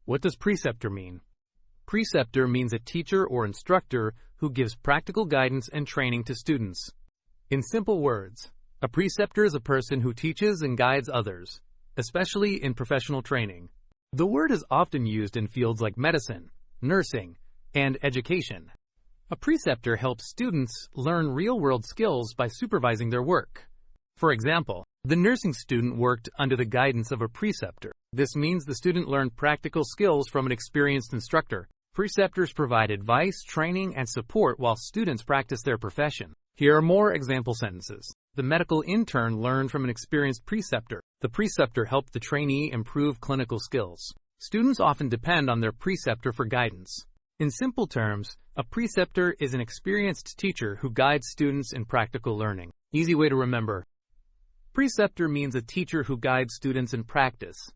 What does preceptor mean? Preceptor means a teacher or instructor who gives practical guidance and training to students. In simple words, a preceptor is a person who teaches and guides others, especially in professional training. The word is often used in fields like medicine, nursing, and education. A preceptor helps students learn real-world skills by supervising their work. For example, the nursing student worked under the guidance of a preceptor. This means the student learned practical skills from an experienced instructor. Preceptors provide advice, training, and support while students practice their profession. Here are more example sentences. The medical intern learned from an experienced preceptor. The preceptor helped the trainee improve clinical skills. Students often depend on their preceptor for guidance. In simple terms, a preceptor is an experienced teacher who guides students in practical learning. Easy way to remember. Preceptor means a teacher who guides students in practice.